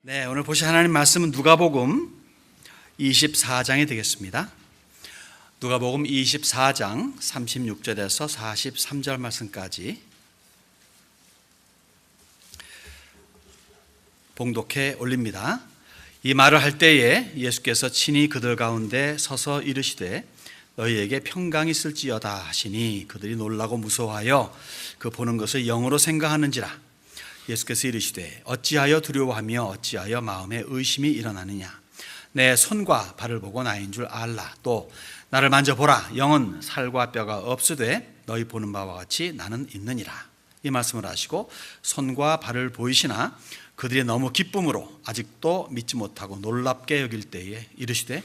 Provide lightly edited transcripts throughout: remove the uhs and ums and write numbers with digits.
네, 오늘 보실 하나님 말씀은 누가복음 24장이 되겠습니다. 누가복음 24장 36절에서 43절 말씀까지 봉독해 올립니다. 이 말을 할 때에 예수께서 친히 그들 가운데 서서 이르시되 너희에게 평강이 있을지어다 하시니 그들이 놀라고 무서워하여 그 보는 것을 영으로 생각하는지라. 예수께서 이르시되 어찌하여 두려워하며 어찌하여 마음에 의심이 일어나느냐. 내 손과 발을 보고 나인 줄 알라. 또 나를 만져보라. 영은 살과 뼈가 없으되 너희 보는 바와 같이 나는 있느니라. 이 말씀을 하시고 손과 발을 보이시나 그들이 너무 기쁨으로 아직도 믿지 못하고 놀랍게 여길 때에 이르시되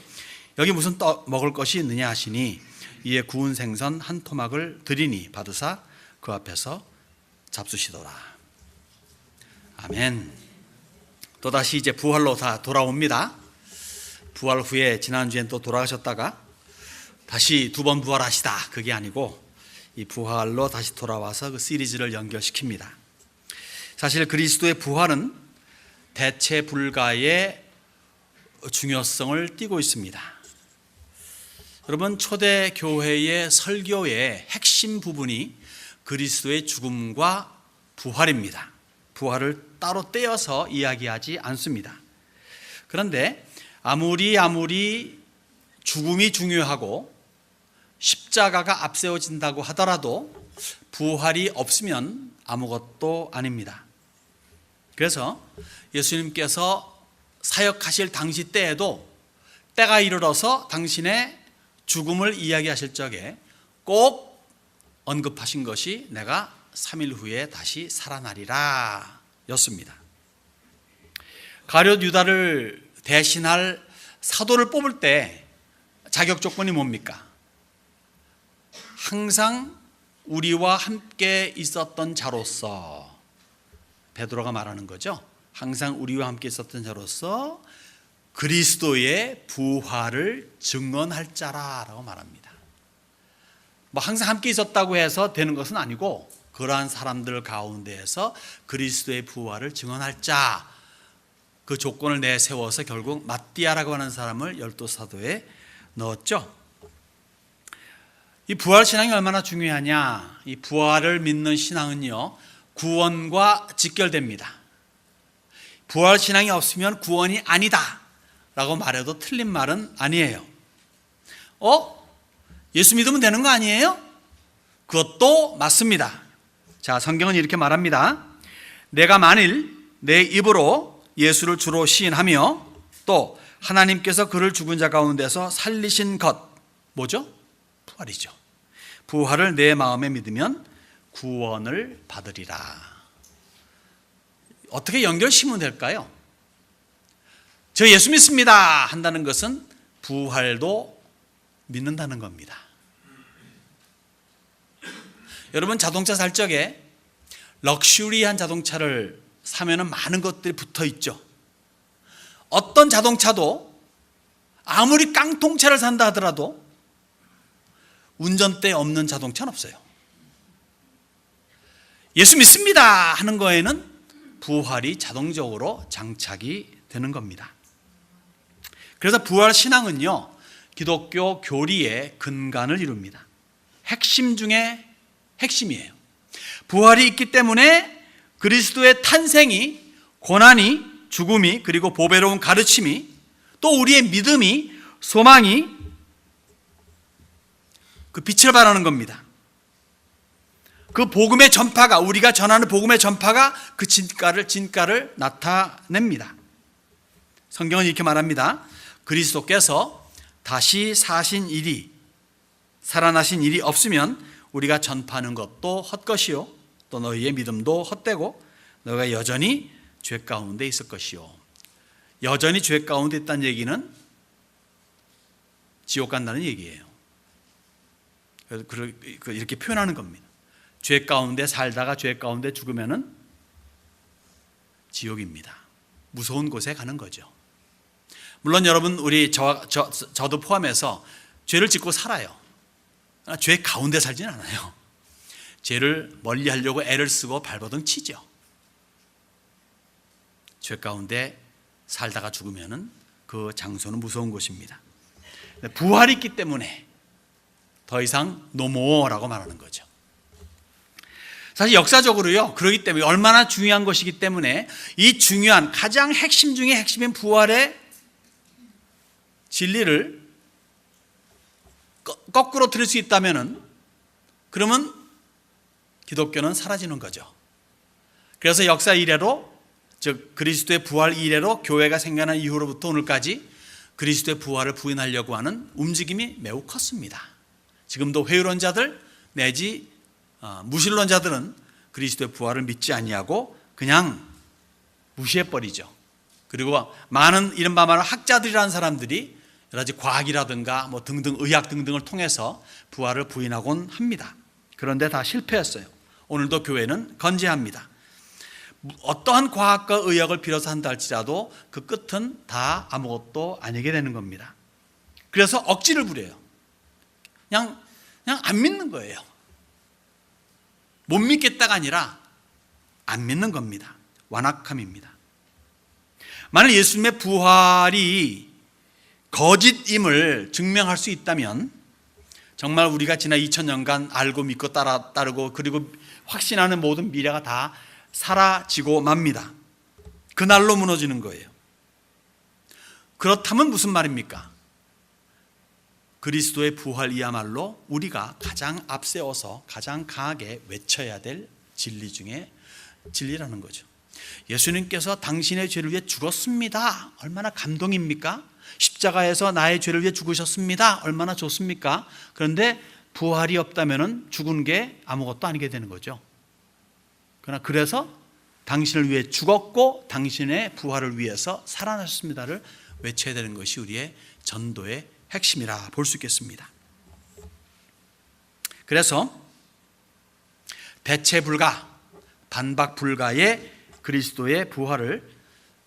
여기 무슨 떡 먹을 것이 있느냐 하시니 이에 구운 생선 한 토막을 드리니 받으사 그 앞에서 잡수시더라. 아멘. 또다시 이제 부활로 다 돌아옵니다. 부활 후에 지난주엔 또 돌아가셨다가 다시 두 번 부활하시다, 그게 아니고 이 부활로 다시 돌아와서 그 시리즈를 연결시킵니다. 사실 그리스도의 부활은 대체 불가의 중요성을 띠고 있습니다. 여러분, 초대 교회의 설교의 핵심 부분이 그리스도의 죽음과 부활입니다. 부활을 따로 떼어서 이야기하지 않습니다. 그런데 아무리 죽음이 중요하고 십자가가 앞세워진다고 하더라도 부활이 없으면 아무것도 아닙니다. 그래서 예수님께서 사역하실 당시 때에도 때가 이르러서 당신의 죽음을 이야기하실 적에 꼭 언급하신 것이 내가 3일 후에 다시 살아나리라 였습니다. 가룟 유다를 대신할 사도를 뽑을 때 자격 조건이 뭡니까? 항상 우리와 함께 있었던 자로서, 베드로가 말하는 거죠. 항상 우리와 함께 있었던 자로서 그리스도의 부활을 증언할 자라라고 말합니다. 뭐 항상 함께 있었다고 해서 되는 것은 아니고 그러한 사람들 가운데에서 그리스도의 부활을 증언할 자, 그 조건을 내세워서 결국 마띠아라고 하는 사람을 열두 사도에 넣었죠. 이 부활 신앙이 얼마나 중요하냐. 이 부활을 믿는 신앙은요, 구원과 직결됩니다. 부활 신앙이 없으면 구원이 아니다 라고 말해도 틀린 말은 아니에요. 예수 믿으면 되는 거 아니에요? 그것도 맞습니다. 자, 성경은 이렇게 말합니다. 내가 만일 내 입으로 예수를 주로 시인하며 또 하나님께서 그를 죽은 자 가운데서 살리신 것, 뭐죠? 부활이죠. 부활을 내 마음에 믿으면 구원을 받으리라. 어떻게 연결시키면 될까요? 저 예수 믿습니다 한다는 것은 부활도 믿는다는 겁니다. 여러분, 자동차 살 적에 럭셔리한 자동차를 사면은 많은 것들이 붙어 있죠. 어떤 자동차도 아무리 깡통차를 산다 하더라도 운전대 없는 자동차는 없어요. 예수 믿습니다 하는 거에는 부활이 자동적으로 장착이 되는 겁니다. 그래서 부활 신앙은요, 기독교 교리의 근간을 이룹니다. 핵심 중에 핵심이에요. 부활이 있기 때문에 그리스도의 탄생이, 고난이, 죽음이, 그리고 보배로운 가르침이, 또 우리의 믿음이, 소망이 그 빛을 발하는 겁니다. 그 복음의 전파가, 우리가 전하는 복음의 전파가 그 진가를 나타냅니다. 성경은 이렇게 말합니다. 그리스도께서 다시 사신 일이, 살아나신 일이 없으면 우리가 전파하는 것도 헛것이요 또 너희의 믿음도 헛되고 너희가 여전히 죄 가운데 있을 것이요. 여전히 죄 가운데 있다는 얘기는 지옥 간다는 얘기예요. 이렇게 표현하는 겁니다. 죄 가운데 살다가 죄 가운데 죽으면은 지옥입니다. 무서운 곳에 가는 거죠. 물론 여러분, 우리 저도 포함해서 죄를 짓고 살아요. 죄 가운데 살지는 않아요. 죄를 멀리 하려고 애를 쓰고 발버둥 치죠. 죄 가운데 살다가 죽으면은 그 장소는 무서운 곳입니다. 부활이 있기 때문에 더 이상 노모라고 말하는 거죠. 사실 역사적으로요, 그렇기 때문에 얼마나 중요한 것이기 때문에 이 중요한 가장 핵심 중에 핵심인 부활의 진리를 거꾸로 들을 수 있다면은 그러면 기독교는 사라지는 거죠. 그래서 역사 이래로, 즉 그리스도의 부활 이래로 교회가 생겨난 이후로부터 오늘까지 그리스도의 부활을 부인하려고 하는 움직임이 매우 컸습니다. 지금도 회유론자들 내지 무신론자들은 그리스도의 부활을 믿지 아니하고 그냥 무시해버리죠. 그리고 많은 이른바 말하는 학자들이라는 사람들이 여러 가지 과학이라든가 뭐 등등 의학 등등을 통해서 부활을 부인하곤 합니다. 그런데 다 실패했어요. 오늘도 교회는 건재합니다. 어떠한 과학과 의학을 빌어서 한다 할지라도 그 끝은 다 아무것도 아니게 되는 겁니다. 그래서 억지를 부려요. 그냥 안 믿는 거예요. 못 믿겠다가 아니라 안 믿는 겁니다. 완악함입니다. 만약 예수님의 부활이 거짓임을 증명할 수 있다면 정말 우리가 지난 2000년간 알고 믿고 따르고 그리고 확신하는 모든 미래가 다 사라지고 맙니다. 그날로 무너지는 거예요. 그렇다면 무슨 말입니까? 그리스도의 부활이야말로 우리가 가장 앞세워서 가장 강하게 외쳐야 될 진리 중에 진리라는 거죠. 예수님께서 당신의 죄를 위해 죽었습니다. 얼마나 감동입니까? 십자가에서 나의 죄를 위해 죽으셨습니다. 얼마나 좋습니까? 그런데 부활이 없다면 죽은 게 아무것도 아니게 되는 거죠. 그러나 그래서 당신을 위해 죽었고 당신의 부활을 위해서 살아나셨습니다를 외쳐야 되는 것이 우리의 전도의 핵심이라 볼 수 있겠습니다. 그래서 대체 불가, 반박 불가의 그리스도의 부활을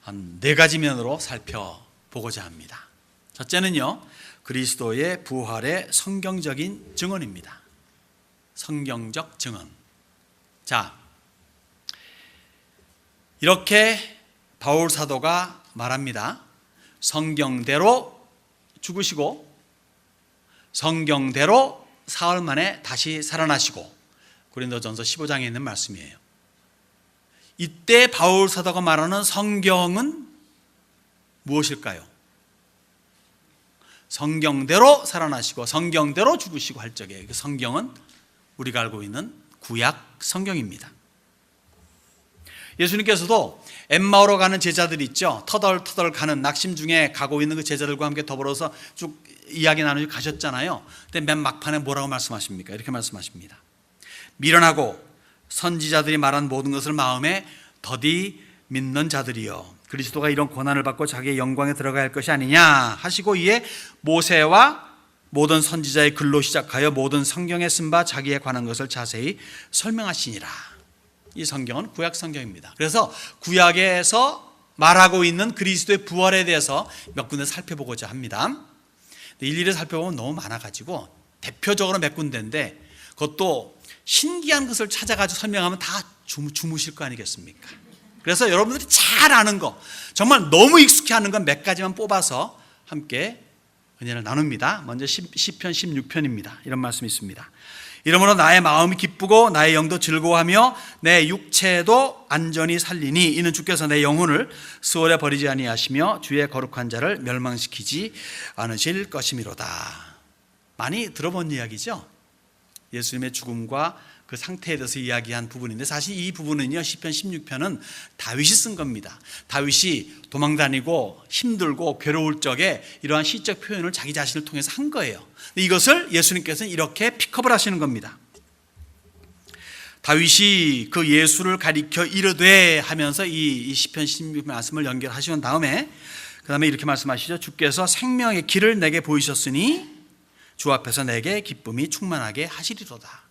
한 4가지 면으로 살펴보고자 합니다. 첫째는요, 그리스도의 부활의 성경적인 증언입니다. 성경적 증언. 자, 이렇게 바울 사도가 말합니다. 성경대로 죽으시고 성경대로 사흘 만에 다시 살아나시고, 고린도전서 15장에 있는 말씀이에요. 이때 바울 사도가 말하는 성경은 무엇일까요? 성경대로 살아나시고 성경대로 죽으시고 할 적에 그 성경은 우리가 알고 있는 구약 성경입니다. 예수님께서도 엠마오로 가는 제자들이 있죠. 터덜터덜 가는 낙심 중에 가고 있는 그 제자들과 함께 더불어서 쭉 이야기 나누고 가셨잖아요. 근데 맨 막판에 뭐라고 말씀하십니까? 이렇게 말씀하십니다. 미련하고 선지자들이 말한 모든 것을 마음에 더디 믿는 자들이여, 그리스도가 이런 고난을 받고 자기의 영광에 들어가야 할 것이 아니냐 하시고, 이에 모세와 모든 선지자의 글로 시작하여 모든 성경에 쓴 바 자기에 관한 것을 자세히 설명하시니라. 이 성경은 구약 성경입니다. 그래서 구약에서 말하고 있는 그리스도의 부활에 대해서 몇 군데 살펴보고자 합니다. 일일이 살펴보면 너무 많아가지고 대표적으로 몇 군데인데, 그것도 신기한 것을 찾아가지고 설명하면 다 주무실 거 아니겠습니까? 그래서 여러분들이 잘 아는 거, 정말 너무 익숙해 하는 건 몇 가지만 뽑아서 함께 은혜를 나눕니다. 먼저 시편 16편입니다. 이런 말씀이 있습니다. 이러므로 나의 마음이 기쁘고 나의 영도 즐거워하며 내 육체도 안전히 살리니, 이는 주께서 내 영혼을 수월에 버리지 아니하시며 주의 거룩한 자를 멸망시키지 않으실 것이미로다. 많이 들어본 이야기죠. 예수님의 죽음과 그 상태에 대해서 이야기한 부분인데, 사실 이 부분은요, 시편 16편은 다윗이 쓴 겁니다. 다윗이 도망다니고 힘들고 괴로울 적에 이러한 시적 표현을 자기 자신을 통해서 한 거예요. 이것을 예수님께서는 이렇게 픽업을 하시는 겁니다. 다윗이 그 예수를 가리켜 이르되 하면서 이 시편 16편 말씀을 연결하신 다음에 그 다음에 이렇게 말씀하시죠. 주께서 생명의 길을 내게 보이셨으니 주 앞에서 내게 기쁨이 충만하게 하시리로다.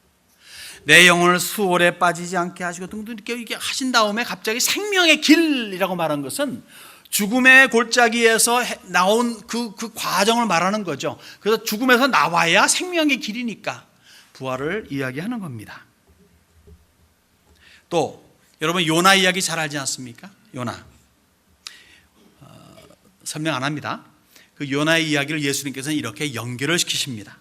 내 영혼을 수월에 빠지지 않게 하시고 등등 이렇게 하신 다음에 갑자기 생명의 길이라고 말한 것은 죽음의 골짜기에서 나온 그 과정을 말하는 거죠. 그래서 죽음에서 나와야 생명의 길이니까 부활을 이야기하는 겁니다. 또 여러분 요나 이야기 잘 알지 않습니까? 요나. 설명 안 합니다. 그 요나의 이야기를 예수님께서는 이렇게 연결을 시키십니다.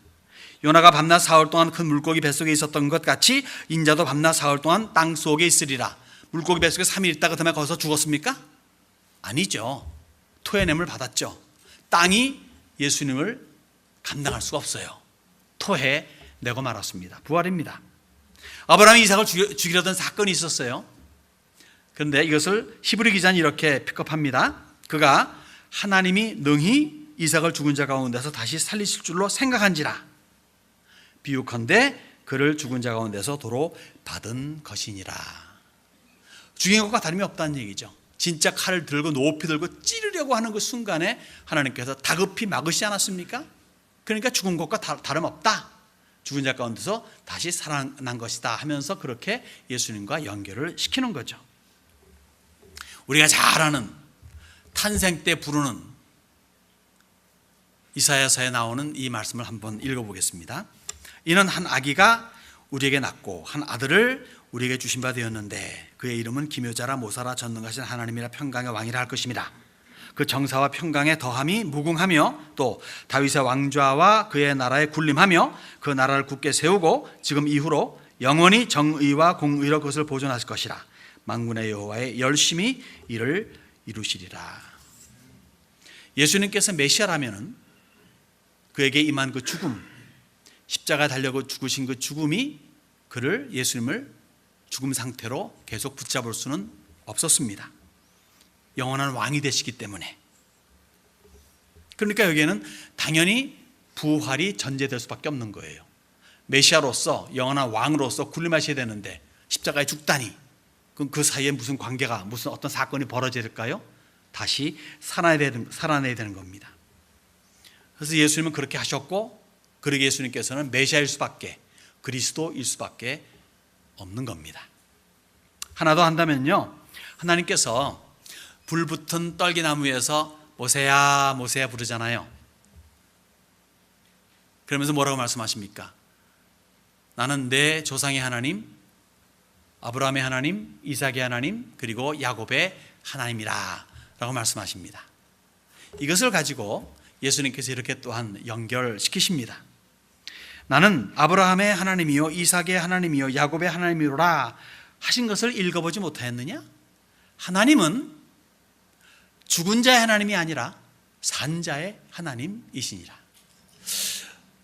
요나가 밤낮 사흘 동안 큰 물고기 뱃속에 있었던 것 같이 인자도 밤낮 사흘 동안 땅 속에 있으리라. 물고기 뱃속에 3일 있다가 그다음에 거기서 죽었습니까? 아니죠. 토해냄을 받았죠. 땅이 예수님을 감당할 수가 없어요. 토해내고 말았습니다. 부활입니다. 아브라함이 이삭을 죽이려던 사건이 있었어요. 그런데 이것을 히브리 기자는 이렇게 픽업합니다. 그가 하나님이 능히 이삭을 죽은 자 가운데서 다시 살리실 줄로 생각한지라. 비유컨대 그를 죽은 자 가운데서 도로 받은 것이니라. 죽인 것과 다름이 없다는 얘기죠. 진짜 칼을 들고 높이 들고 찌르려고 하는 그 순간에 하나님께서 다급히 막으시지 않았습니까? 그러니까 죽은 것과 다름없다. 죽은 자 가운데서 다시 살아난 것이다 하면서 그렇게 예수님과 연결을 시키는 거죠. 우리가 잘 아는 탄생 때 부르는 이사야서에 나오는 이 말씀을 한번 읽어보겠습니다. 이는 한 아기가 우리에게 낳고 한 아들을 우리에게 주신 바 되었는데 그의 이름은 기묘자라 모사라 전능하신 하나님이라 평강의 왕이라 할 것입니다. 그 정사와 평강의 더함이 무궁하며 또 다윗의 왕좌와 그의 나라에 군림하며 그 나라를 굳게 세우고 지금 이후로 영원히 정의와 공의로 그것을 보존하실 것이라. 만군의 여호와의 열심히 이를 이루시리라. 예수님께서 메시아라면은 그에게 임한 그 죽음, 십자가에 달려 죽으신 그 죽음이 그를 예수님을 죽음 상태로 계속 붙잡을 수는 없었습니다. 영원한 왕이 되시기 때문에. 그러니까 여기에는 당연히 부활이 전제될 수밖에 없는 거예요. 메시아로서 영원한 왕으로서 군림하셔야 되는데 십자가에 죽다니 그럼 그 사이에 무슨 관계가 무슨 어떤 사건이 벌어져야 될까요? 다시 살아내야 되는 겁니다. 그래서 예수님은 그렇게 하셨고 그러게 예수님께서는 메시아일 수밖에 그리스도일 수밖에 없는 겁니다. 하나 더 한다면요, 하나님께서 불붙은 떨기나무에서 모세야 모세야 부르잖아요. 그러면서 뭐라고 말씀하십니까? 나는 내 조상의 하나님, 아브라함의 하나님, 이삭의 하나님, 그리고 야곱의 하나님이라 라고 말씀하십니다. 이것을 가지고 예수님께서 이렇게 또한 연결시키십니다. 나는 아브라함의 하나님이요 이삭의 하나님이요 야곱의 하나님이로라 하신 것을 읽어보지 못하였느냐? 하나님은 죽은 자의 하나님이 아니라 산 자의 하나님이시니라.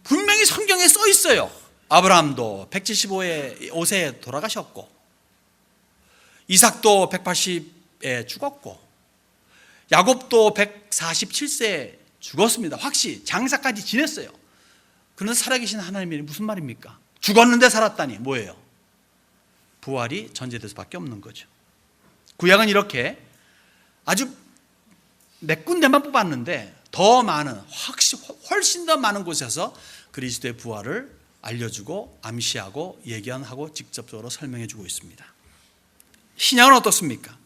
분명히 성경에 써 있어요. 아브라함도 175세에 돌아가셨고 이삭도 180에 죽었고 야곱도 147세에 죽었습니다. 확실히 장사까지 지냈어요. 그런데 살아계신 하나님이 무슨 말입니까? 죽었는데 살았다니 뭐예요? 부활이 전제될 수밖에 없는 거죠. 구약은 이렇게 아주 몇 군데만 뽑았는데 더 많은 훨씬 더 많은 곳에서 그리스도의 부활을 알려주고 암시하고 예견하고 직접적으로 설명해주고 있습니다. 신약은 어떻습니까?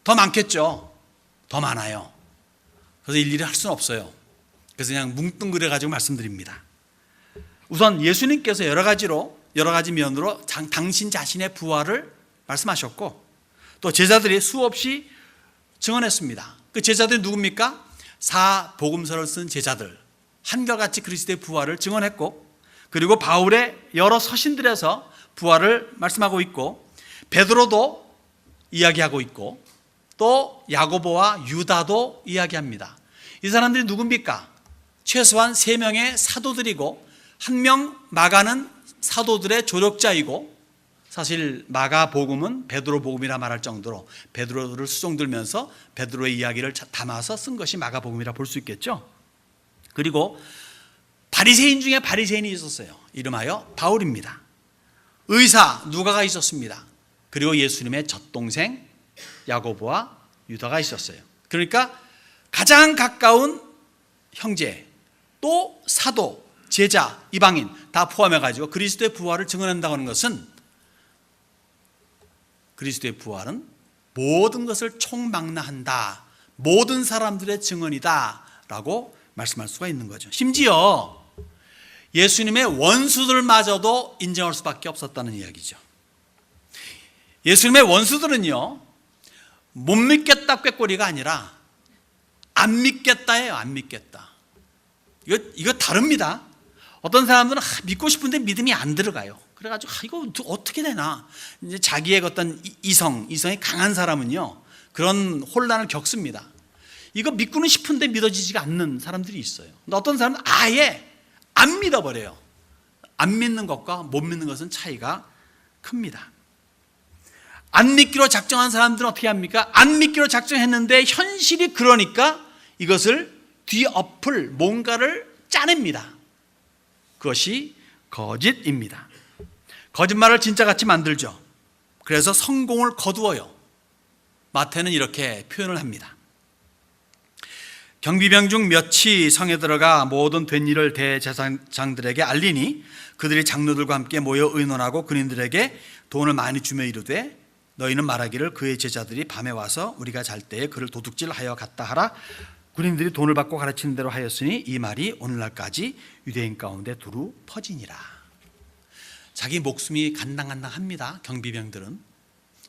더 많겠죠. 더 많아요. 그래서 일일이 할 수는 없어요. 그래서 그냥 뭉뚱그려 가지고 말씀드립니다. 우선 예수님께서 여러 가지 면으로 당신 자신의 부활을 말씀하셨고 또 제자들이 수없이 증언했습니다. 그 제자들이 누굽니까? 사복음서를 쓴 제자들 한결같이 그리스도의 부활을 증언했고 그리고 바울의 여러 서신들에서 부활을 말씀하고 있고 베드로도 이야기하고 있고 또 야고보와 유다도 이야기합니다. 이 사람들이 누굽니까? 최소한 3명의 사도들이고 1명 마가는 사도들의 조력자이고 사실 마가복음은 베드로복음이라 말할 정도로 베드로를 수종들면서 베드로의 이야기를 담아서 쓴 것이 마가복음이라 볼 수 있겠죠. 그리고 바리새인 중에 바리새인이 있었어요. 이름하여 바울입니다. 의사 누가가 있었습니다. 그리고 예수님의 젖동생 야고보와 유다가 있었어요. 그러니까 가장 가까운 형제 또 사도 제자 이방인 다 포함해가지고 그리스도의 부활을 증언한다고 하는 것은 그리스도의 부활은 모든 것을 총망라한다, 모든 사람들의 증언이다 라고 말씀할 수가 있는 거죠. 심지어 예수님의 원수들마저도 인정할 수밖에 없었다는 이야기죠. 예수님의 원수들은요 못 믿겠다 꾀꼬리가 아니라 안 믿겠다예요. 안 믿겠다. 이거 다릅니다. 어떤 사람들은 믿고 싶은데 믿음이 안 들어가요. 그래가지고 이거 어떻게 되나. 이제 자기의 어떤 이성이 강한 사람은요, 그런 혼란을 겪습니다. 이거 믿고는 싶은데 믿어지지가 않는 사람들이 있어요. 근데 어떤 사람은 아예 안 믿어버려요. 안 믿는 것과 못 믿는 것은 차이가 큽니다. 안 믿기로 작정한 사람들은 어떻게 합니까? 안 믿기로 작정했는데 현실이 그러니까 이것을 뒤엎을 뭔가를 짜냅니다. 그것이 거짓입니다. 거짓말을 진짜같이 만들죠. 그래서 성공을 거두어요. 마태는 이렇게 표현을 합니다. 경비병 중 몇이 성에 들어가 모든 된 일을 대제사장들에게 알리니 그들이 장로들과 함께 모여 의논하고 군인들에게 돈을 많이 주며 이르되 너희는 말하기를 그의 제자들이 밤에 와서 우리가 잘 때에 그를 도둑질하여 갔다 하라. 군인들이 돈을 받고 가르치는 대로 하였으니 이 말이 오늘날까지 유대인 가운데 두루 퍼지니라. 자기 목숨이 간당간당합니다. 경비병들은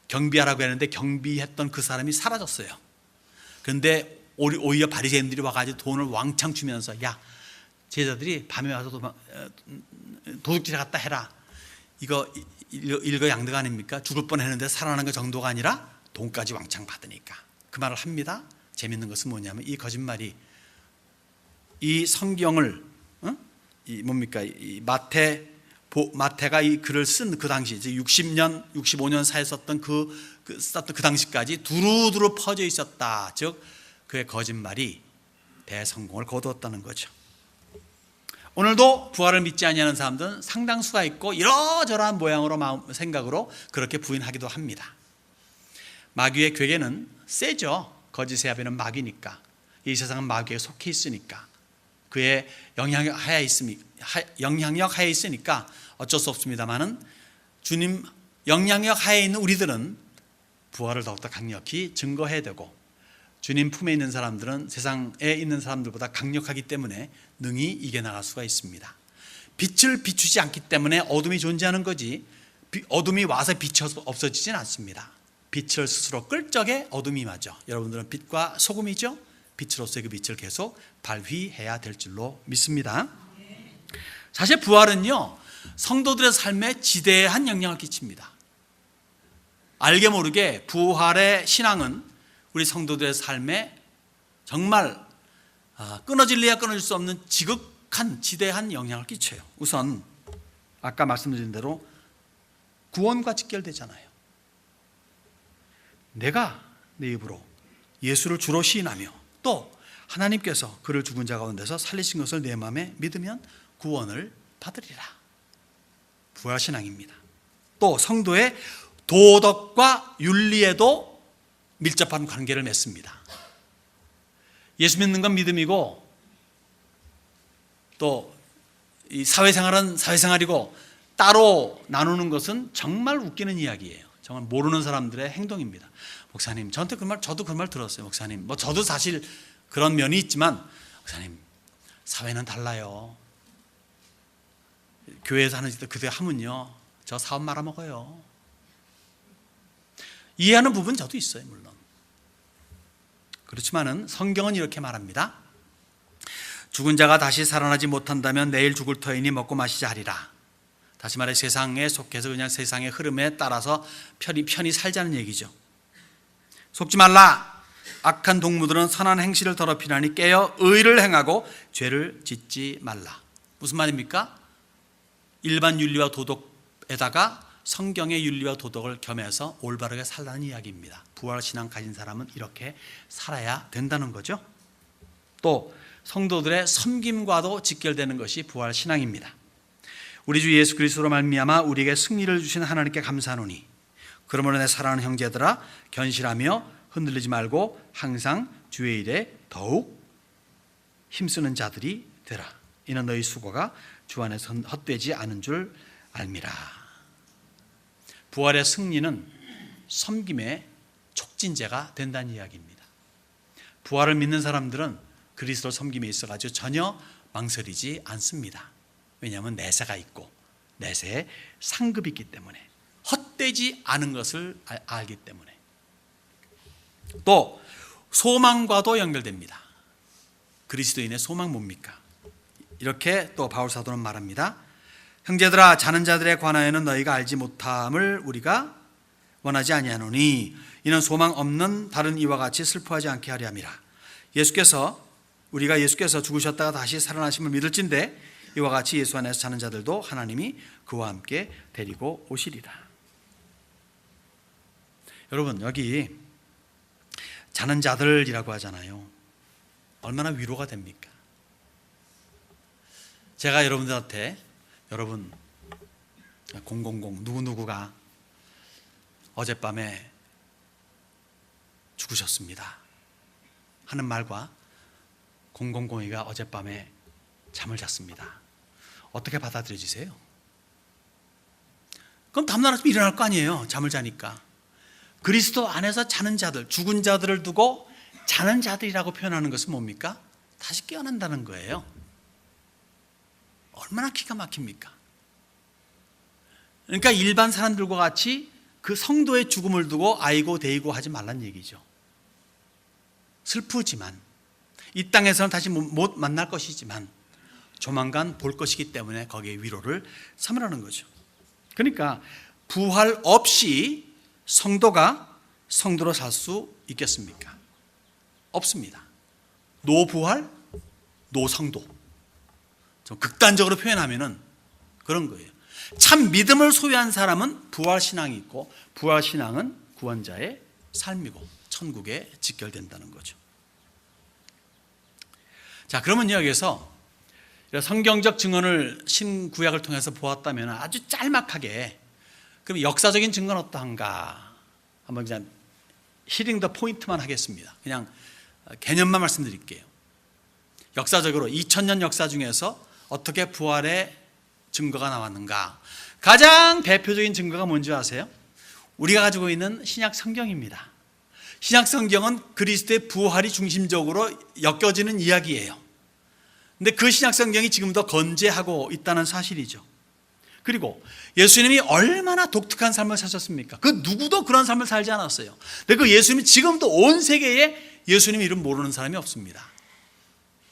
경비하라고 했는데 경비했던 그 사람이 사라졌어요. 그런데 오히려 바리새인들이 와가지고 돈을 왕창 주면서 야, 제자들이 밤에 와서 도둑질에 갔다 해라. 이거 일거양득 아닙니까? 죽을 뻔했는데 살아나는 그 정도가 아니라 돈까지 왕창 받으니까 그 말을 합니다. 재밌는 것은 뭐냐면 이 거짓말이 이 성경을 이 마태가 이 글을 쓴 그 당시 이제 60년, 65년 사이에 썼던 썼던 그 당시까지 두루두루 퍼져 있었다. 즉 그의 거짓말이 대성공을 거두었다는 거죠. 오늘도 부활을 믿지 아니하는 사람들은 상당수가 있고 이러저러한 모양으로 생각으로 그렇게 부인하기도 합니다. 마귀의 괴계는 세죠. 거짓의 아비는 마귀니까. 이 세상은 마귀에 속해 있으니까. 그의 영향력 하에 있으니까 어쩔 수 없습니다만은 주님 영향력 하에 있는 우리들은 부활을 더욱더 강력히 증거해야 되고 주님 품에 있는 사람들은 세상에 있는 사람들보다 강력하기 때문에 능히 이겨나갈 수가 있습니다. 빛을 비추지 않기 때문에 어둠이 존재하는 거지 어둠이 와서 빛이 없어지진 않습니다. 빛을 스스로 끌 적에 어둠이 임하죠. 여러분들은 빛과 소금이죠. 빛으로서의 그 빛을 계속 발휘해야 될 줄로 믿습니다. 사실 부활은요, 성도들의 삶에 지대한 영향을 끼칩니다. 알게 모르게 부활의 신앙은 우리 성도들의 삶에 정말 끊어질래야 끊어질 수 없는 지극한 지대한 영향을 끼쳐요. 우선 아까 말씀드린 대로 구원과 직결되잖아요. 내가 내 입으로 예수를 주로 시인하며 또 하나님께서 그를 죽은 자 가운데서 살리신 것을 내 마음에 믿으면 구원을 받으리라. 부활신앙입니다. 또 성도의 도덕과 윤리에도 밀접한 관계를 맺습니다. 예수 믿는 건 믿음이고 또 이 사회생활은 사회생활이고 따로 나누는 것은 정말 웃기는 이야기예요. 정말 모르는 사람들의 행동입니다. 목사님, 저한테 저도 그 말 들었어요. 목사님, 저도 사실 그런 면이 있지만 목사님, 사회는 달라요. 교회에서 하는 짓도 그대로 하면요, 저 사업 말아먹어요. 이해하는 부분 저도 있어요, 물론. 그렇지만은 성경은 이렇게 말합니다. 죽은 자가 다시 살아나지 못한다면 내일 죽을 터이니 먹고 마시자 하리라. 다시 말해 세상에 속해서 그냥 세상의 흐름에 따라서 편히 살자는 얘기죠. 속지 말라. 악한 동무들은 선한 행실을 더럽히나니 깨어 의를 행하고 죄를 짓지 말라. 무슨 말입니까? 일반 윤리와 도덕에다가 성경의 윤리와 도덕을 겸해서 올바르게 살라는 이야기입니다. 부활신앙 가진 사람은 이렇게 살아야 된다는 거죠. 또 성도들의 섬김과도 직결되는 것이 부활신앙입니다. 우리 주 예수 그리스도로 말미암아 우리에게 승리를 주신 하나님께 감사하노니 그러므로 내 사랑하는 형제들아 견실하며 흔들리지 말고 항상 주의 일에 더욱 힘쓰는 자들이 되라. 이는 너희 수고가 주 안에서 헛되지 않은 줄 알미라. 부활의 승리는 섬김의 촉진제가 된다는 이야기입니다. 부활을 믿는 사람들은 그리스도 섬김에 있어가지고 전혀 망설이지 않습니다. 왜냐하면 내세가 있고 내세에 상급이 있기 때문에 헛되지 않은 것을 알기 때문에 또 소망과도 연결됩니다. 그리스도인의 소망 뭡니까? 이렇게 또 바울 사도는 말합니다. 형제들아, 자는 자들에 관하여는 너희가 알지 못함을 우리가 원하지 아니하노니 이는 소망 없는 다른 이와 같이 슬퍼하지 않게 하려 함이라. 우리가 예수께서 죽으셨다가 다시 살아나심을 믿을진대 이와 같이 예수 안에서 자는 자들도 하나님이 그와 함께 데리고 오시리라. 여러분, 여기 자는 자들이라고 하잖아요. 얼마나 위로가 됩니까? 제가 여러분들한테 여러분 000 누구누구가 어젯밤에 죽으셨습니다 하는 말과 0002가 어젯밤에 잠을 잤습니다. 어떻게 받아들여지세요? 그럼 다음날 아침 일어날 거 아니에요. 잠을 자니까. 그리스도 안에서 자는 자들, 죽은 자들을 두고 자는 자들이라고 표현하는 것은 뭡니까? 다시 깨어난다는 거예요. 얼마나 기가 막힙니까? 그러니까 일반 사람들과 같이 그 성도의 죽음을 두고 아이고 데이고 하지 말란 얘기죠. 슬프지만 이 땅에서는 다시 못 만날 것이지만 조만간 볼 것이기 때문에 거기에 위로를 삼으라는 거죠. 그러니까 부활 없이 성도가 성도로 살 수 있겠습니까? 없습니다. 노부활, 노성도. 좀 극단적으로 표현하면은 그런 거예요. 참 믿음을 소유한 사람은 부활신앙이 있고 부활신앙은 구원자의 삶이고 천국에 직결된다는 거죠. 자, 그러면 여기서 성경적 증언을 신구약을 통해서 보았다면 아주 짤막하게 그럼 역사적인 증거는 어떠한가 한번 그냥 히딩 더 포인트만 하겠습니다. 그냥 개념만 말씀드릴게요. 역사적으로 2000년 역사 중에서 어떻게 부활의 증거가 나왔는가? 가장 대표적인 증거가 뭔지 아세요? 우리가 가지고 있는 신약 성경입니다. 신약 성경은 그리스도의 부활이 중심적으로 엮여지는 이야기예요. 근데 그 신약 성경이 지금도 건재하고 있다는 사실이죠. 그리고 예수님이 얼마나 독특한 삶을 사셨습니까? 그 누구도 그런 삶을 살지 않았어요. 근데 그 예수님이 지금도 온 세계에 예수님 이름 모르는 사람이 없습니다.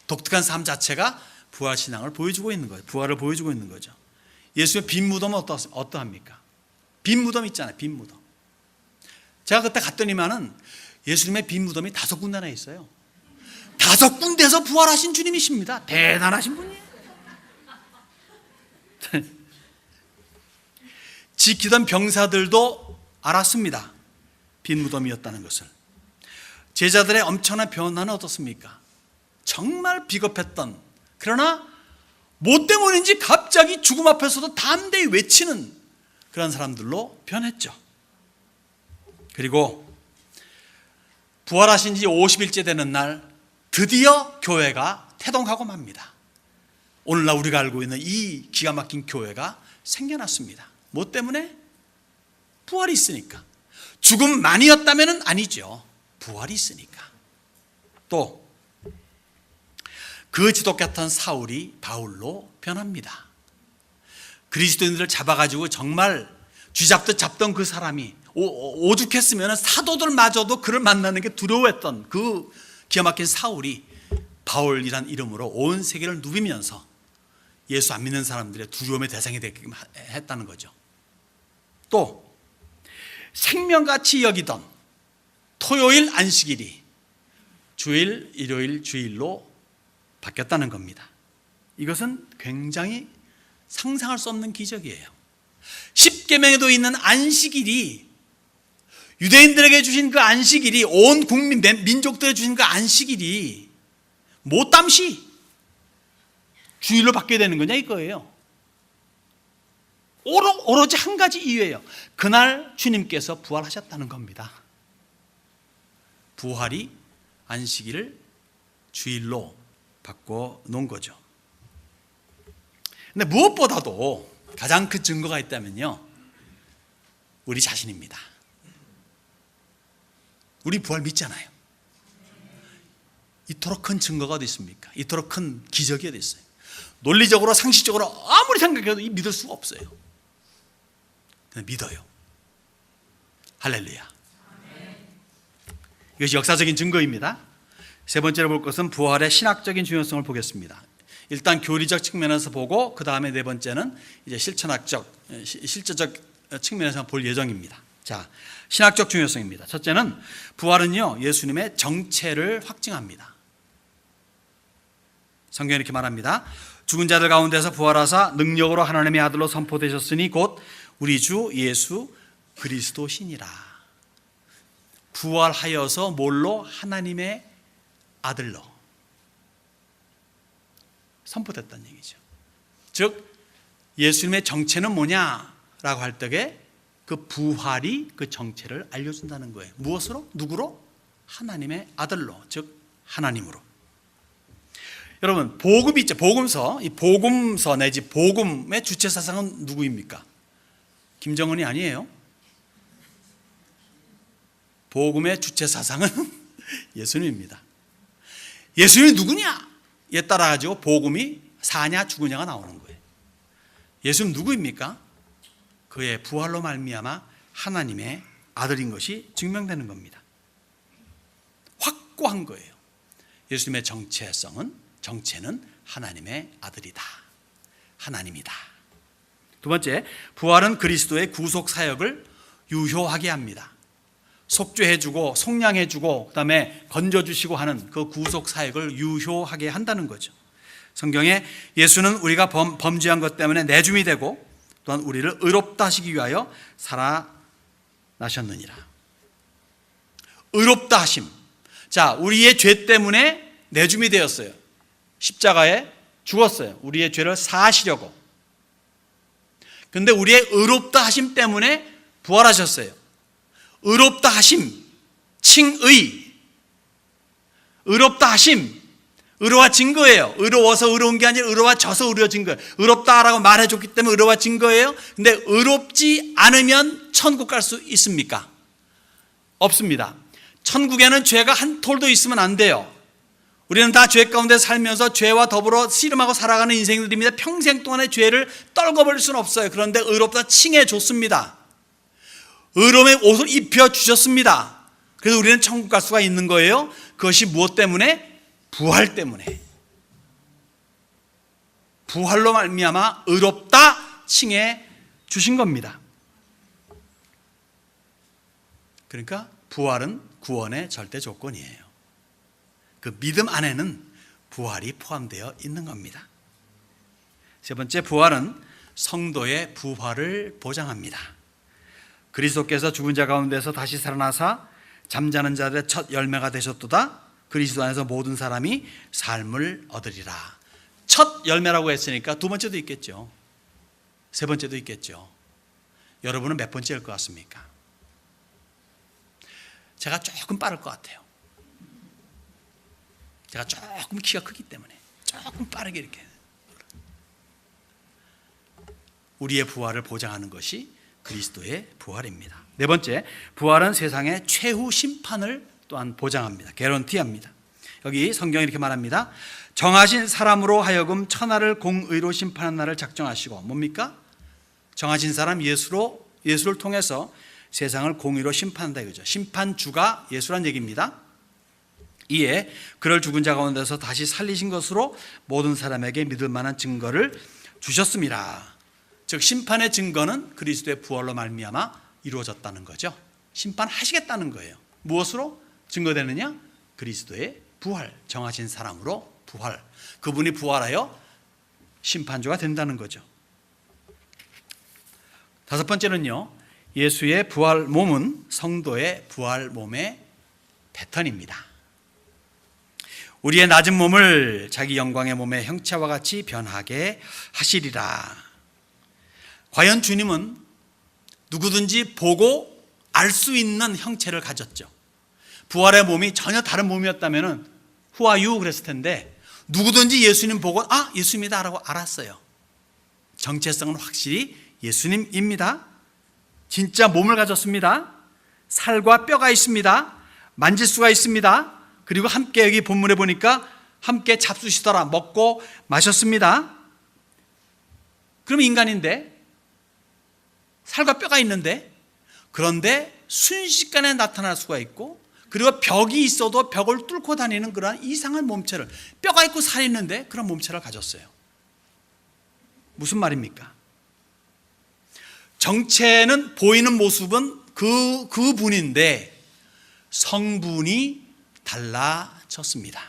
독특한 삶 자체가 부활신앙을 보여주고 있는 거예요. 부활을 보여주고 있는 거죠. 예수의 빈 무덤은 어떠합니까? 빈 무덤 있잖아요. 빈 무덤. 제가 그때 갔더니만은 예수님의 빈 무덤이 5군데나 있어요. 5군데에서 부활하신 주님이십니다. 대단하신 분이에요. 지키던 병사들도 알았습니다. 빈 무덤이었다는 것을. 제자들의 엄청난 변화는 어떻습니까? 정말 비겁했던, 그러나 뭐 때문인지 갑자기 죽음 앞에서도 담대히 외치는 그런 사람들로 변했죠. 그리고 부활하신 지 50일째 되는 날 드디어 교회가 태동하고 맙니다. 오늘날 우리가 알고 있는 이 기가 막힌 교회가 생겨났습니다. 뭐 때문에? 부활이 있으니까. 죽음만이었다면 아니죠. 부활이 있으니까. 또 그 지독했던 사울이 바울로 변합니다. 그리스도인들을 잡아가지고 정말 쥐잡듯 잡던 그 사람이 오죽했으면 사도들마저도 그를 만나는 게 두려워했던 그 기가 막힌 사울이 바울이란 이름으로 온 세계를 누비면서 예수 안 믿는 사람들의 두려움의 대상이 되게끔 했다는 거죠. 또 생명같이 여기던 토요일 안식일이 주일, 일요일, 주일로 바뀌었다는 겁니다. 이것은 굉장히 상상할 수 없는 기적이에요. 십계명에도 있는 안식일이, 유대인들에게 주신 그 안식일이, 온 국민 민족들에게 주신 그 안식일이 못담시 주일로 바뀌어야 되는 거냐 이거예요. 오로지 한 가지 이유예요. 그날 주님께서 부활하셨다는 겁니다. 부활이 안식일을 주일로 바꿔 놓은 거죠. 근데 무엇보다도 가장 큰 증거가 있다면요, 우리 자신입니다. 우리 부활 믿잖아요. 이토록 큰 증거가 어디 있습니까? 이토록 큰 기적이 어디 있어요? 논리적으로 상식적으로 아무리 생각해도 믿을 수가 없어요. 그냥 믿어요. 할렐루야. 이것이 역사적인 증거입니다. 세 번째로 볼 것은 부활의 신학적인 중요성을 보겠습니다. 일단 교리적 측면에서 보고 그 다음에 네 번째는 이제 실제적 측면에서 볼 예정입니다. 자, 신학적 중요성입니다. 첫째는 부활은요, 예수님의 정체를 확증합니다. 성경에 이렇게 말합니다. 죽은 자들 가운데서 부활하사 능력으로 하나님의 아들로 선포되셨으니 곧 우리 주 예수 그리스도시니라. 부활하여서 뭘로? 하나님의 아들로 선포됐다는 얘기죠. 즉 예수님의 정체는 뭐냐라고 할 때에 그 부활이 그 정체를 알려준다는 거예요. 무엇으로? 누구로? 하나님의 아들로, 즉 하나님으로. 여러분, 복음이 있죠. 복음서. 이 복음서 내지 복음의 주체 사상은 누구입니까? 김정은이 아니에요. 복음의 주체 사상은 예수님입니다. 예수님이 누구냐에 따라 가지고 복음이 사냐 죽으냐가 나오는 거예요. 예수님 누구입니까? 그의 부활로 말미암아 하나님의 아들인 것이 증명되는 겁니다. 확고한 거예요. 예수님의 정체는 하나님의 아들이다. 하나님이다. 두 번째, 부활은 그리스도의 구속 사역을 유효하게 합니다. 속죄해주고 속량해주고 그다음에 건져주시고 하는 그 구속 사역을 유효하게 한다는 거죠. 성경에 예수는 우리가 범죄한 것 때문에 내줌이 되고 또한 우리를 의롭다 하시기 위하여 살아나셨느니라. 의롭다 하심. 자, 우리의 죄 때문에 내줌이 되었어요. 십자가에 죽었어요. 우리의 죄를 사하시려고. 그런데 우리의 의롭다 하심 때문에 부활하셨어요. 의롭다 하심, 칭의. 의롭다 하심, 의로워진 거예요. 의로워서 의로운 게 아니라 의로워져서 의로워진 거예요. 의롭다라고 말해줬기 때문에 의로워진 거예요. 근데 의롭지 않으면 천국 갈 수 있습니까? 없습니다. 천국에는 죄가 한 톨도 있으면 안 돼요. 우리는 다 죄 가운데 살면서 죄와 더불어 씨름하고 살아가는 인생들입니다. 평생 동안의 죄를 떨궈버릴 수는 없어요. 그런데 의롭다 칭해줬습니다. 의로움의 옷을 입혀주셨습니다. 그래서 우리는 천국 갈 수가 있는 거예요. 그것이 무엇 때문에? 부활 때문에. 부활로 말미암아 의롭다 칭해 주신 겁니다. 그러니까 부활은 구원의 절대 조건이에요. 그 믿음 안에는 부활이 포함되어 있는 겁니다. 세 번째, 부활은 성도의 부활을 보장합니다. 그리스도께서 죽은 자 가운데서 다시 살아나사 잠자는 자들의 첫 열매가 되셨도다. 그리스도 안에서 모든 사람이 삶을 얻으리라. 첫 열매라고 했으니까 두 번째도 있겠죠. 세 번째도 있겠죠. 여러분은 몇 번째일 것 같습니까? 제가 조금 빠를 것 같아요. 제가 조금 키가 크기 때문에 조금 빠르게 이렇게. 우리의 부활을 보장하는 것이 그리스도의 부활입니다. 네 번째, 부활은 세상의 최후 심판을 또한 보장합니다. 개런티합니다. 여기 성경이 이렇게 말합니다. 정하신 사람으로 하여금 천하를 공의로 심판하는 날을 작정하시고, 뭡니까? 정하신 사람 예수를 통해서 세상을 공의로 심판한다 이거죠. 심판주가 예수란 얘기입니다. 이에 그를 죽은 자 가운데서 다시 살리신 것으로 모든 사람에게 믿을 만한 증거를 주셨습니다. 즉 심판의 증거는 그리스도의 부활로 말미암아 이루어졌다는 거죠. 심판하시겠다는 거예요. 무엇으로 증거되느냐? 그리스도의 부활, 정하신 사람으로 부활. 그분이 부활하여 심판주가 된다는 거죠. 다섯 번째는요, 예수의 부활 몸은 성도의 부활 몸의 패턴입니다. 우리의 낮은 몸을 자기 영광의 몸의 형체와 같이 변하게 하시리라. 과연 주님은 누구든지 보고 알 수 있는 형체를 가졌죠. 부활의 몸이 전혀 다른 몸이었다면 Who are you? 그랬을 텐데 누구든지 예수님 보고 예수님이다 라고 알았어요. 정체성은 확실히 예수님입니다. 진짜 몸을 가졌습니다. 살과 뼈가 있습니다. 만질 수가 있습니다. 그리고 함께 여기 본문에 보니까 함께 잡수시더라, 먹고 마셨습니다. 그럼 인간인데 살과 뼈가 있는데, 그런데 순식간에 나타날 수가 있고 그리고 벽이 있어도 벽을 뚫고 다니는 그런 이상한 몸체를, 뼈가 있고 살이 있는데 그런 몸체를 가졌어요. 무슨 말입니까? 정체는, 보이는 모습은 그 분인데 성분이 달라졌습니다.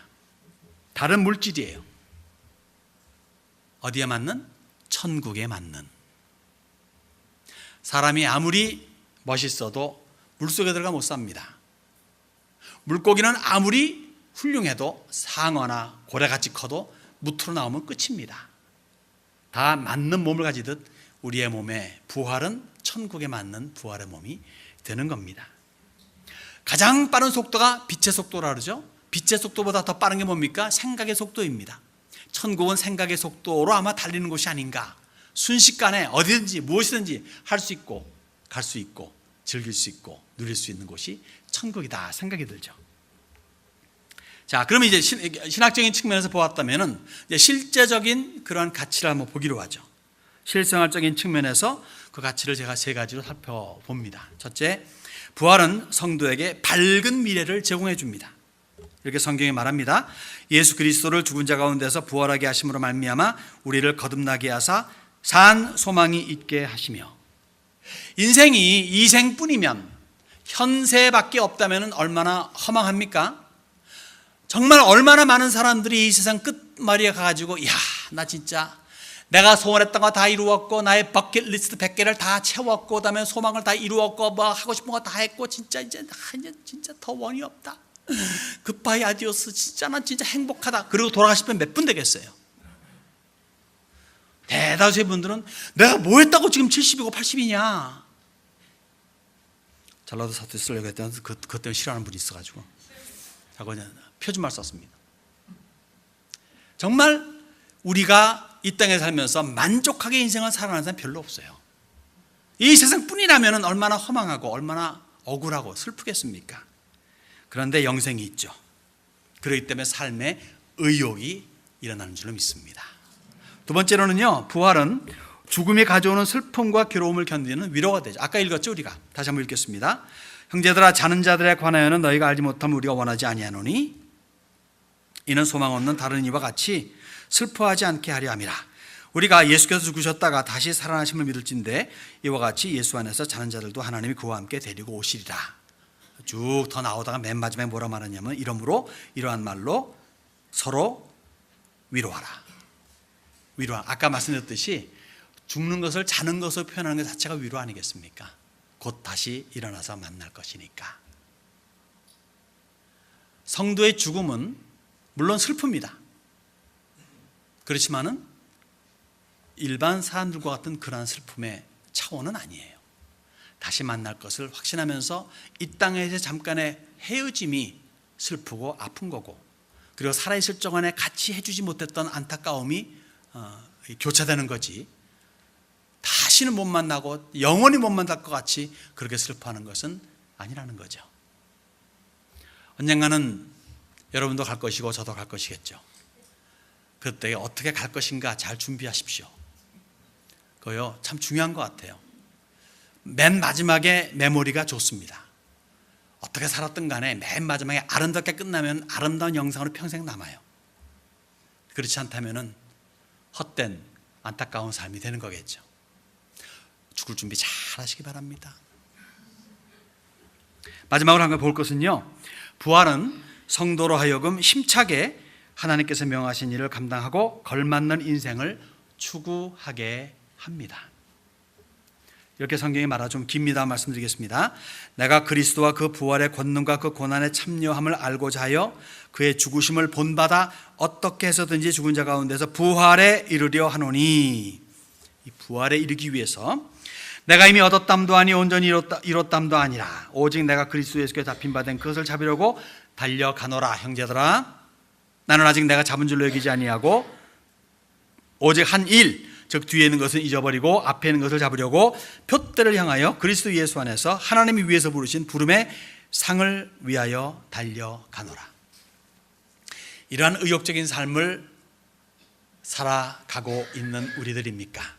다른 물질이에요. 어디에 맞는? 천국에 맞는. 사람이 아무리 멋있어도 물속에 들어가 못 삽니다. 물고기는 아무리 훌륭해도 상어나 고래같이 커도 무트로 나오면 끝입니다. 다 맞는 몸을 가지듯 우리의 몸에 부활은 천국에 맞는 부활의 몸이 되는 겁니다. 가장 빠른 속도가 빛의 속도라 그러죠. 빛의 속도보다 더 빠른 게 뭡니까? 생각의 속도입니다. 천국은 생각의 속도로 아마 달리는 곳이 아닌가. 순식간에 어디든지 무엇이든지 할 수 있고 갈 수 있고 즐길 수 있고 누릴 수 있는 곳이 천국이다 생각이 들죠. 자, 그러면 이제 신학적인 측면에서 보았다면은 이제 실제적인 그런 가치를 한번 보기로 하죠. 실생활적인 측면에서 그 가치를 제가 세 가지로 살펴봅니다. 첫째, 부활은 성도에게 밝은 미래를 제공해 줍니다. 이렇게 성경이 말합니다. 예수 그리스도를 죽은 자 가운데서 부활하게 하심으로 말미암아 우리를 거듭나게 하사 산 소망이 있게 하시며, 인생이 이 생뿐이면, 현세밖에 없다면 얼마나 허망합니까? 정말 얼마나 많은 사람들이 이 세상 끝마리에 가가지고 야, 나 진짜 내가 소원했던 거 다 이루었고 나의 버킷리스트 100개를 다 채웠고 그다음에 소망을 다 이루었고 뭐 하고 싶은 거 다 했고 진짜 이제 진짜 더 원이 없다. 굿바이 아디오스, 진짜 난 진짜 행복하다. 그리고 돌아가시면 몇 분 되겠어요? 대다수의 분들은 내가 뭐 했다고 지금 70이고 80이냐. 전라도 사투리 쓰려고 했더니 그것 때문에 싫어하는 분이 있어가지고 자꾸 그냥 표준말 썼습니다. 정말 우리가 이 땅에 살면서 만족하게 인생을 살아가는 사람 별로 없어요. 이 세상뿐이라면 얼마나 허망하고 얼마나 억울하고 슬프겠습니까? 그런데 영생이 있죠. 그렇기 때문에 삶에 의욕이 일어나는 줄로 믿습니다. 두 번째로는요, 부활은 죽음이 가져오는 슬픔과 괴로움을 견디는 위로가 되죠. 아까 읽었죠, 우리가. 다시 한번 읽겠습니다. 형제들아, 자는 자들에 관하여는 너희가 알지 못하면 우리가 원하지 아니하노니 이는 소망 없는 다른 이와 같이 슬퍼하지 않게 하려 함이라. 우리가 예수께서 죽으셨다가 다시 살아나심을 믿을진데 이와 같이 예수 안에서 자는 자들도 하나님이 그와 함께 데리고 오시리라. 쭉 더 나오다가 맨 마지막에 뭐라 말하냐면, 이러므로 이러한 말로 서로 위로하라. 아까 말씀드렸듯이 죽는 것을 자는 것으로 표현하는 것 자체가 위로 아니겠습니까? 곧 다시 일어나서 만날 것이니까. 성도의 죽음은 물론 슬픕니다. 그렇지만은 일반 사람들과 같은 그러한 슬픔의 차원은 아니에요. 다시 만날 것을 확신하면서 이 땅에서 잠깐의 헤어짐이 슬프고 아픈 거고, 그리고 살아있을 동안에 같이 해주지 못했던 안타까움이 교차되는 거지, 다시는 못 만나고 영원히 못 만날 것 같이 그렇게 슬퍼하는 것은 아니라는 거죠. 언젠가는 여러분도 갈 것이고 저도 갈 것이겠죠. 그때 어떻게 갈 것인가 잘 준비하십시오. 그거요, 참 중요한 것 같아요. 맨 마지막에 메모리가 좋습니다. 어떻게 살았든 간에 맨 마지막에 아름답게 끝나면 아름다운 영상으로 평생 남아요. 그렇지 않다면은 헛된 안타까운 삶이 되는 거겠죠. 죽을 준비 잘 하시기 바랍니다. 마지막으로 한 번 볼 것은요, 부활은 성도로 하여금 힘차게 하나님께서 명하신 일을 감당하고 걸맞는 인생을 추구하게 합니다. 이렇게 성경이 말하죠. 좀 깁니다. 말씀드리겠습니다. 내가 그리스도와 그 부활의 권능과 그 고난에 참여함을 알고자 하여 그의 죽으심을 본받아 어떻게 해서든지 죽은 자 가운데서 부활에 이르려 하노니, 이 부활에 이르기 위해서 내가 이미 얻었담도 아니 온전히 이뤘담도 아니라 오직 내가 그리스도 예수께 잡힌 바 된 그것을 잡으려고 달려가노라. 형제들아, 나는 아직 내가 잡은 줄로 여기지 아니하고 오직 한 일, 즉 뒤에 있는 것은 잊어버리고 앞에 있는 것을 잡으려고 표대를 향하여 그리스도 예수 안에서 하나님이 위에서 부르신 부름의 상을 위하여 달려가노라. 이러한 의욕적인 삶을 살아가고 있는 우리들입니까?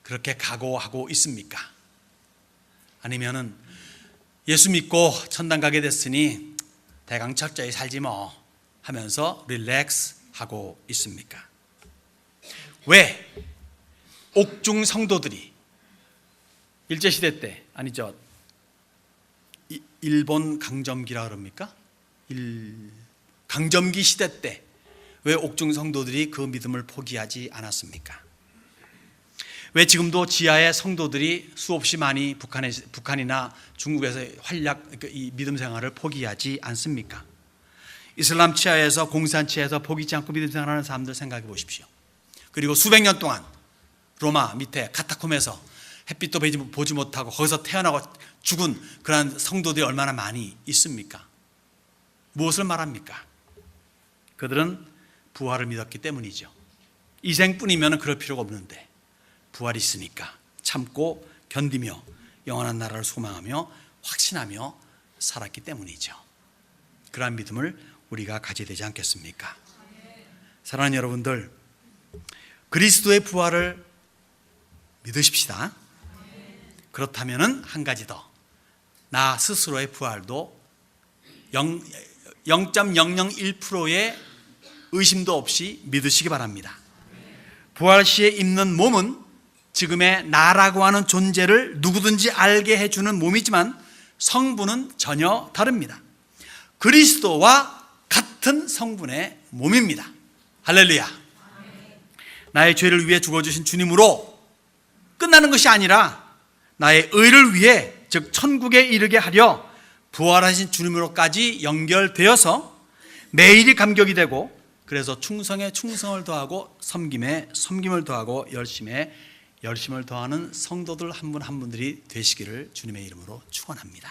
그렇게 각오하고 있습니까? 아니면은 예수 믿고 천당 가게 됐으니 대강 철저히 살지 뭐 하면서 릴렉스 하고 있습니까? 왜 옥중 성도들이 일제시대 때, 아니죠, 일본 강점기라 그럽니까? 강점기 시대 때 왜 옥중 성도들이 그 믿음을 포기하지 않았습니까? 왜 지금도 지하의 성도들이 수없이 많이 북한이나 중국에서 이 믿음 생활을 포기하지 않습니까? 이슬람 치하에서, 공산 치하에서 포기치 않고 믿음 생활하는 사람들 생각해 보십시오. 그리고 수백 년 동안 로마 밑에 카타콤에서 햇빛도 보지 못하고 거기서 태어나고 죽은 그런 성도들이 얼마나 많이 있습니까? 무엇을 말합니까? 그들은 부활을 믿었기 때문이죠. 이 생뿐이면 그럴 필요가 없는데 부활이 있으니까 참고 견디며 영원한 나라를 소망하며 확신하며 살았기 때문이죠. 그러한 믿음을 우리가 가져야 되지 않겠습니까? 사랑하는 여러분들, 그리스도의 부활을 믿으십시다. 그렇다면 한 가지 더, 나 스스로의 부활도 0.001%의 의심도 없이 믿으시기 바랍니다. 부활 시에 입는 몸은 지금의 나라고 하는 존재를 누구든지 알게 해주는 몸이지만 성분은 전혀 다릅니다. 그리스도와 같은 성분의 몸입니다. 할렐루야. 나의 죄를 위해 죽어주신 주님으로 끝나는 것이 아니라 나의 의를 위해, 즉 천국에 이르게 하려 부활하신 주님으로까지 연결되어서 매일이 감격이 되고, 그래서 충성에 충성을 더하고 섬김에 섬김을 더하고 열심에 열심을 더하는 성도들 한 분 한 분들이 되시기를 주님의 이름으로 축원합니다.